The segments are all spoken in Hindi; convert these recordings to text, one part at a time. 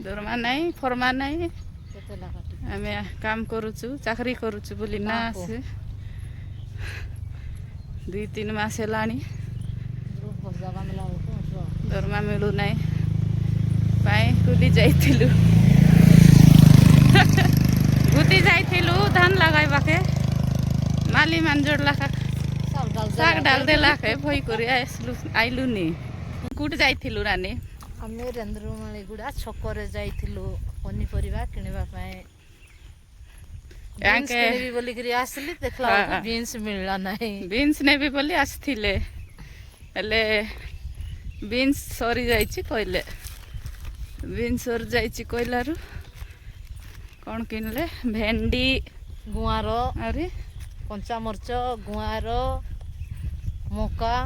दरमा नहीं फरमा नहीं आम काम करुचु चाकरी करुचु बोली ना आसे 2-3 मास हेलाणी दरमा मिलू ना कुली जाइथिलु गुती जाइथिलु धान लगाइबाके माली मानजोड़ लाखा साग डाल देला के भई करी आइलु नी कुट जाइथिलु रानी आमे रेंद्रमाली गुड़ा छकरे जाइथिलु पनीपरिबा किनिबा पाए बीन्स किनिबी बोली करी आसली देखला बीन्स मिलला नाही बीन्स ने भी बोली आसथिले हेले बीन्स सरी जाइछि कहले बीन्स सरी जाइछि कहलारु कौन किनले भेंडी गुआर अरे कंचा मरच गुआर मका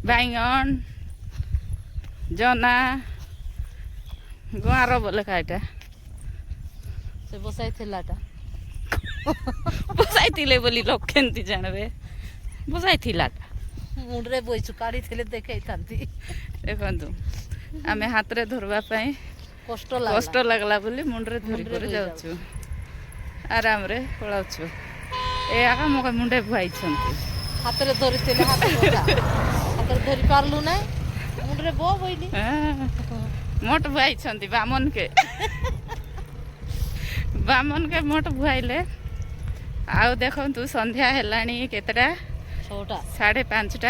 बैंगन जना गुआर बोले काटा से बसाई थिलाटा बसाई थिले बोली लोक केंती जानबे बसाई थिलाटा मुंडरे बोइछु काढी थिले देखाई थांती देखंतु आमे हाथ रे धरबा पई कष्ट लागला बोली मुंडरे धरि कर जाउछु आराम रे पळाउछु ए आका मोके मुंडे भुआई छंती हाथ रे धरि थिले हाथ रे धरि पारलु नै मुंडरे बो बोइली मोट भुआई छंती बामन के मोट भुआइले आउ देखंतु संध्या हेलाणी केतटा 6टा 5:30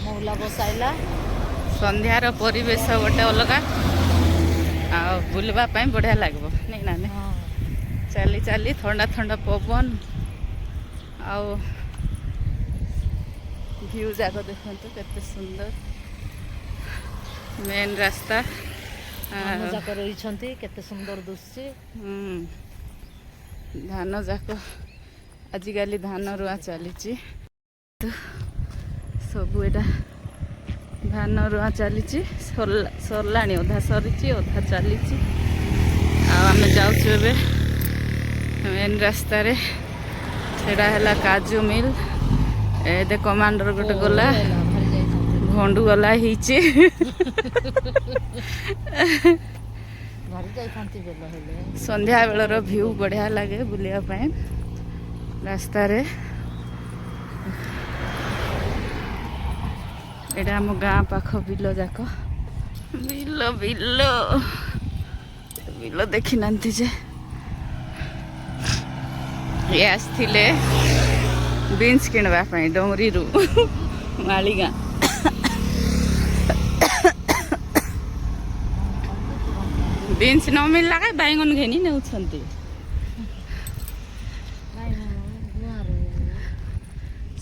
मौला बसाइला संध्यार परिवेश गोटे अलग आ बुलवा बढ़िया लगब नहीं ना चली चली ठंडा ठंडा पवन आउ व्यू जाक देखते केते सुंदर मेन रास्ता जाक रही केते सुंदर दृश्य धान जाक आजिकल धान रुआ चली सब एटा धान रुआ चली सरला अधा सरी अधा चली आम जाऊँ मेन रास्ता रे सेटा है काजू मिल ए कमांडर गोटे गला भंडू गला हिचे संध्या बेलर व्यू बढ़िया लगे बुलिया रास्ता रे एटा आम गाँ पाख बिल जाक बिल बिल बिल देखी नांती जे ये आसथिले बीन्स किणवा डोंगरी रु माली गाँ बीन्स न मिलला का बैंगन घेनी नेउछंती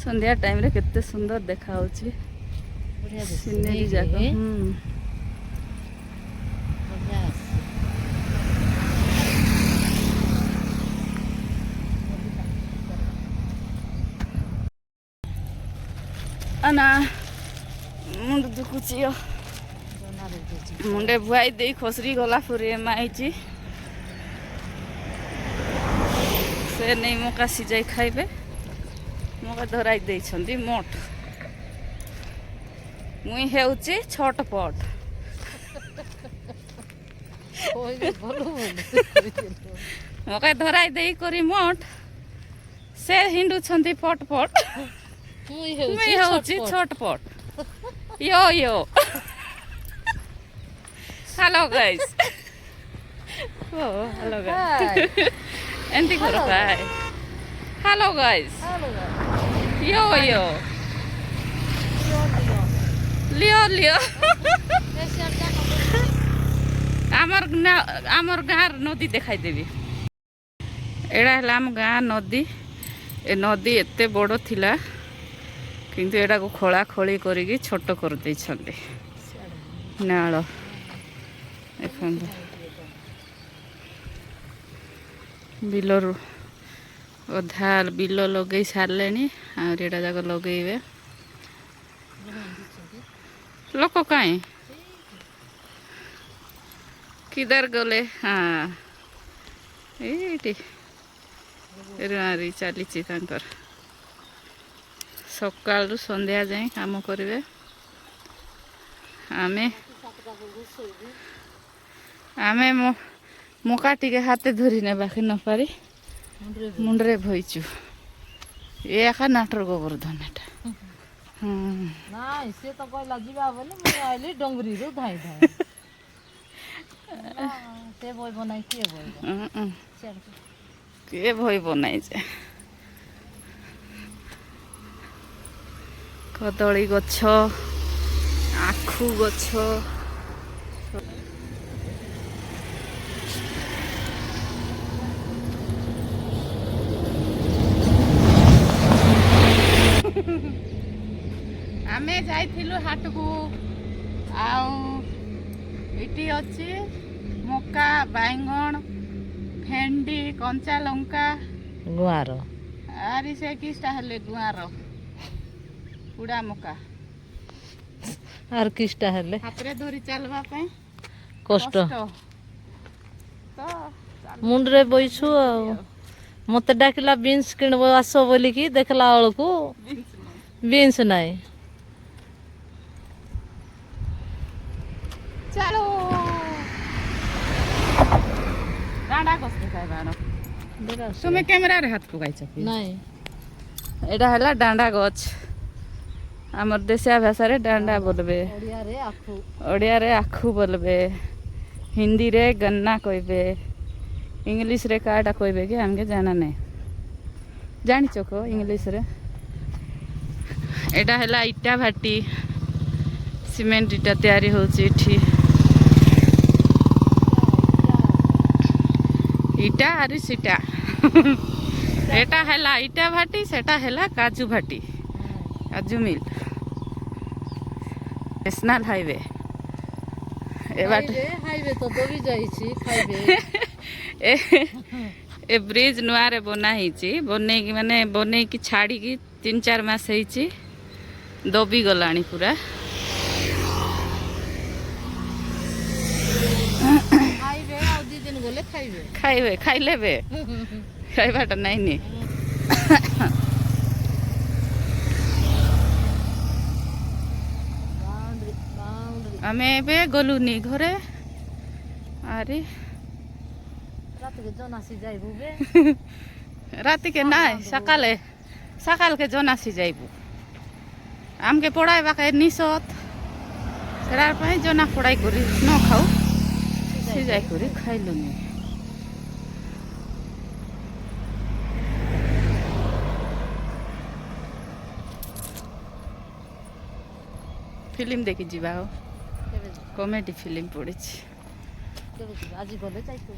संध्या टाइम रे केते सुंदर देखा होची सीनरी जाक अना मुंड दुखुची मुंडे भुआई दे खोसरी गला फुरे माइची से नहीं मका सिजाई खाइबे मका धराई दे छंती मोट मुई हेउची छटपट मका धराई दे करी मोट से हिंडू छंती पटपट मुई हेउची छटपट यो यो हेलो गाइस हेलो गाइस एंटी करो भाई हेलो गाइस यो यो लियो लियो आमर गाँव नदी देखाई देवी एड़ा है आम गाँ नदी ए नदी एते बड़ थिला किंतु एड़ा को खोला खोली करिकी छोट कर दे छंदे नाळ देखो बिलरू अधा बिल लगे सारे आटा जाक लगे लोक कहीं किधर गले हाँ ये रुआरी चली सकाल संध्या जाए काम करेंगे आमे ଆମେ ମକା ଟିକେ ହାତେ ଧରି ନେବାକେ ନ ପାରି ମୁଣ୍ଡରେ ଭଇଛୁ ଏ ଏକା ନାଟର ଗୋବର୍ଦ୍ଧନ ଏଟା ନାଇଁ ସେ ତ କହିଲା ଯିବା ବୋଲି ମୁଁ ଆଇଲି ଡଙ୍ଗରିରୁ ଧାଇଁ ଧାଇଁ ସେ ବଇବ ନାଇଁ କିଏ ବଇବ କିଏ ଭଇବ ନାଇଁ ଯେ କଦଳୀ ଗଛ ଆଖୁ ଗଛ ଆମେ ଯାଇଥିଲୁ ହାଟକୁ ଆଉ ଏଠି ଅଛି ମକା ବାଇଗଣ ଭେଣ୍ଡି କଞ୍ଚା ଲଙ୍କା ଗୁଆଁର ଆରି ସେ କିଛିଟା ହେଲେ ଗୁଆଁର କୁଡ଼ା ମକା ଆର୍ କିଛିଟା ହେଲେ ହାତରେ ଧରି ଚାଲବା ପାଇଁ କଷ୍ଟ ତ ମୁଣ୍ଡରେ ବଇଛୁ ଆଉ ମତେ ଡାକିଲା ବିନ୍ସ କିଣିବ ଆସ ବୋଲିକି ଦେଖିଲା ବେଳକୁ ବିନ୍ସ ନାହିଁ ଚାଲୁ ডাঁডা গছ দেখাইবা তুমি ক্যামেরারে হাত পকাইছ ନାଇଁ এটা হলা ডাঁডা গছ আমার দেশিয়া ভাষারে ডাঁডা বলবে ଓଡ଼ିଆରେ ଆଖୁ ওড়িয়ারে আখু বলবে হিন্দিরে গন্না কইবে ইংলিশরে কাটা কইবে কি আমাকে জানা নাই জানিছ কো ইংলিশরে এটা হলা ইটা ভাটি সিমেন্ট ইটা তৈরি হচ্ছে এটি ইটা আর সিটা এটা হলা ইটা ভাটি সেটা হলা কাজু ভাটি কাজু মিল ন্যাশনাল হাইওয়ে এবার ହାଇୱେ ତ ଦବି ଯାଇଛି ଖାଇବେ ଏ ବ୍ରିଜ ନୂଆରେ ବନା ହେଇଛି ବନେଇକି ମାନେ ବନେଇକି ଛାଡ଼ିକି 3-4 ମାସ ହେଇଛି ଦବି ଗଲାଣି ପୁରା ଖାଇବେ ଆଉ 2 ଦିନ ଗଲେ ଖାଇବେ ଖାଇବେ ଖାଇଲେବେ ଖାଇବାଟା ନାଇଁନି ଆମେ ଏବେ ଗଲୁନି ଘରେ ଆରେ ରାତିକେ ଜନାସି যাইবু বে রাতিকে নাই সকালে সকালকে জনাসি যাইবু আমকে পড়াইবাকে নিশত সেটার পাই জনা পড়াই করি ন খাও সিজাই করি খাইলুনি ফিল্ম দেখি ଯିବା ଆଉ କେବେ ଯିବା କମେଡି ଫିଲ୍ମ ପଡ଼ିଛି କେବେ ଯିବା ଆଜି ଗଲେ ଯାଇଛୁ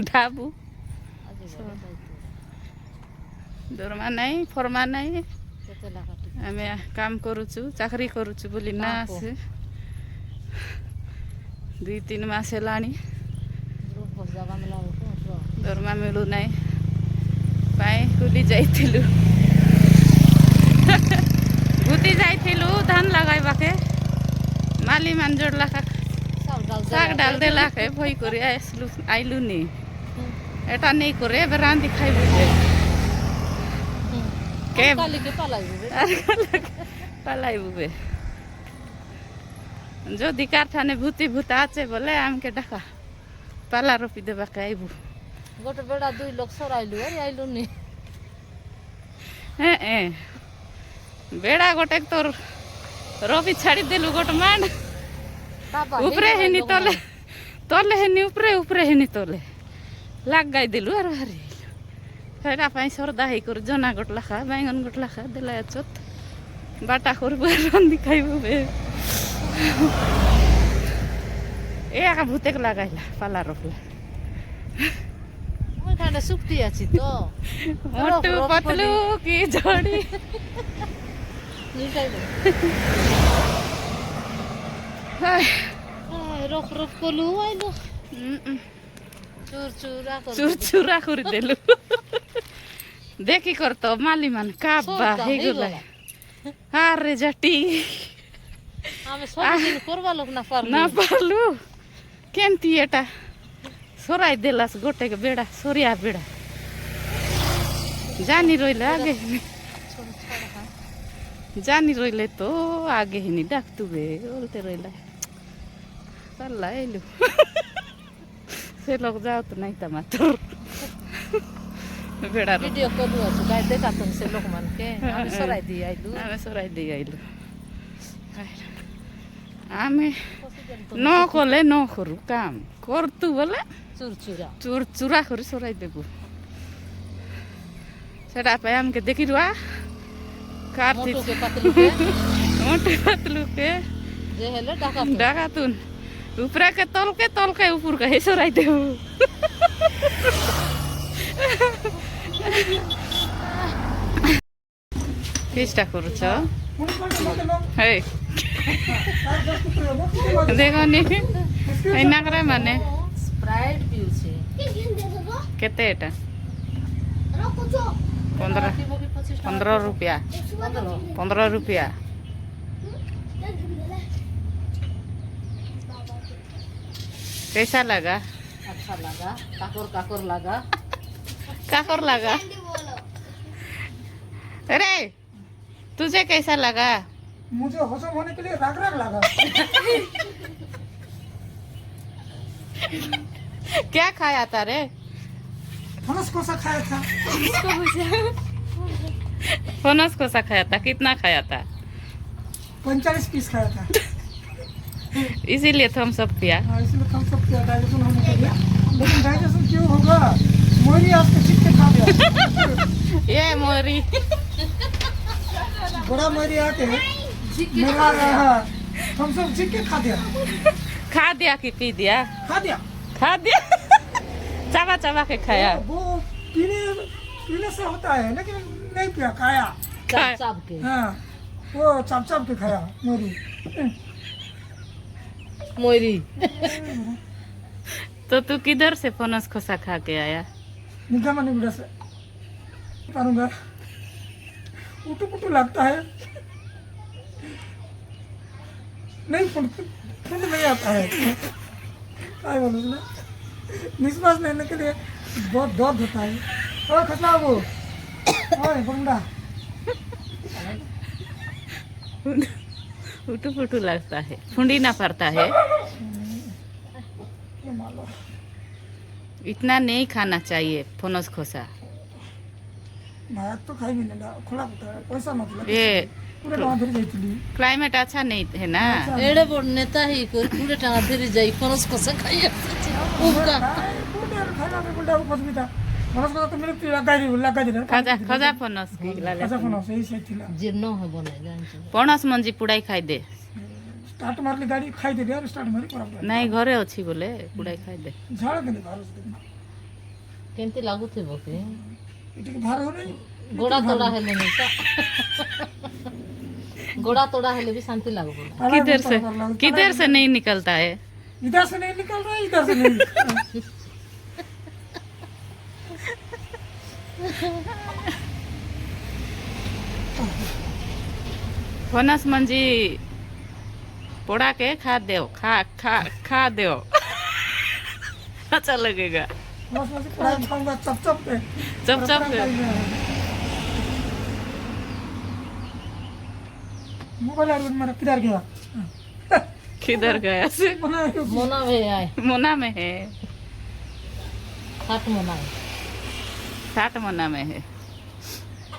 ଢାବୁ ଆଜି ଗଲେ ଯାଇଛୁ ଦରମା ନାହିଁ ଫରମା ନାହିଁ କେତେ ଲେଖା ଟିକେ ଆମେ କାମ କରୁଛୁ ଚାକିରି କରୁଛୁ ବୋଲି ନା ଆସେ 2-3 ମାସ ହେଲାଣି ଗ୍ରୁପ ପଇସା ବାନ୍ଧିଲା ବେଳକୁ ଦରମା ମିଳୁନାହିଁ ପାଇଁ ବୁଲି ଯାଇଥିଲୁ ବୁତି ଯାଇଥିଲୁ ଧାନ ଲଗାଇବାକେ ମାଲି ମାଞ୍ଜଡ଼ ଲାଖା শাক ডাল দেলাকে ভয় করে আসলু আইলুনি এটা নেই করে এবার রাঁধি খাইবু কে কালিকে পালাইবু বে পালাইবু বে যদি কারখানে ভূতি ভূতা আছে বলে আমাকে ডাকা পালা রপি দেবাকে আইবু ଗୋଟେ ବେଡା 2 ଲୋକ ସରାଇଲୁ ଆରେ ଆଇଲୁନି হ্যাঁ বেড়া গোটে তোর রবি ছাড়ি দেলু গোট মান উপরে হেনি তলে তলে হেনি উপরে হেনি তলে লাগাই দেলু আর হারি সেটা পাই সরদা হেই করে জনা গোট লাখা বাইগন গোট লাখা দিলা চত বাটা করবো রান্ধি খাইবু বে এ একা ভূতেক লাগাইলা পালা রপলা ওইখানে শুকতি আছি তো মোটু পতলু কি জড়ি রফ রফ কলু আইলো চুরচুরা করে দেলু দেখি করত মালি মান কাব্বা হেগুলা আরে জাটি আমি সবদিন করবা লোক না পারলু না পারলু কেমতি এটা সরাই দেলাস গোটে বেড়া সরিয়া বেড়া জানি রইলে আগে জানি রইলে তো আগে হিনি ডাকতুবে বলতে রইলা चल आइलु से लोग जाओ तो नहीं टमाटर बेड़ा वीडियो करू अछि गाय देखा तुम से लोग मन के हम सराय दी आइलु आमे सराई दे आइलु आमे न कले न करू काम करतु बोले चुरचुरा चूर चूरा करी सराई देबु सेटा पे हमके देखि रुआ काटी मोटू के पतलू के मोटे पतलू के जे हेले डाका डाकातुन ऊपरा के तल के ऊपर के हे सराई देबु किसटा करूछ हे देखनी एनाकरे माने स्प्राइट पिउछे केते एटा 15 रुपया 15 रुपया कैसा लगा अच्छा लगा काकोर लगा काकर लगा अरे तुझे कैसा लगा मुझे हजम होने के लिए राग राग लगा। क्या खाया था रे फनस कोसा खाया था। फनस कोसा खाया था कितना खाया था 45 पीस खाया था। इसीलिए थम सब पिया हाँ, इसलिए हम सब किया डाइजेशन होने के लिए। लेकिन डाइजेशन क्यों होगा मोरी आज के चिक के खा गया। ये मोरी बड़ा मोरी आके मेरा हम सब चिक के खा दिया खा दिया कि पी दिया खा दिया। चाबा चाबा के खाया वो पीने से होता है लेकिन नहीं पिया खाया। चाप के हाँ वो चाप चाप के खाया मोरी। मोरी तो तू किधर से फनस खोसा खा के आया निगाह मनी गुड़ा से पारूंगा उटू पुटू लगता है नहीं फुंड नहीं आता है क्या बोलूं ना निश्वास लेने के लिए बहुत दर्द होता है। और खतरा वो ओए बंदा उटू पुटू लगता है फुंडी ना पड़ता है ये मालो इतना नहीं खाना चाहिए फनस खोसा भात तो खाई मैंने ना खुला होता है पैसा मतलब ये पूरे गांव धर गई थी। क्लाइमेट अच्छा नहीं है ना एड़े बड़ नेता ही को पूरे टांगा धरी जाई फनस को से खाइए उबका पूरे खाना में बुल्डा ऊपर भी था मनस को तो मेरे पीला गाड़ी लगा दे खजा खजा फनस की लाले ऐसा फोन सही से थी जीर्ण हो बनाई जान पणस मंजी पुड़ाई खाई दे स्टार्ट मारली गाड़ी खाई दे यार स्टार्ट मारी पर नहीं घरे अच्छी बोले पुड़ाई खाई दे झाड़ देने भारत से केमती लागुथिबो के इटे के भार हो रही गोड़ा तोड़ा हेले नहीं ता गोड़ा तोड़ा हेले भी शांति लागबो किधर से नहीं निकलता है इधर से नहीं निकल रहा है इधर से नहीं निकल रहा है। फनस मंजी पोड़ा के खा दो खा दो अच्छा लगेगा बस बस पढ़ाई खाऊंगा चप चप पे चप चप पे मोबाइल यार मेरा किधर गया किधर गया से बना मोना में आए मोना में है हाथ मोना है 7 मोना में है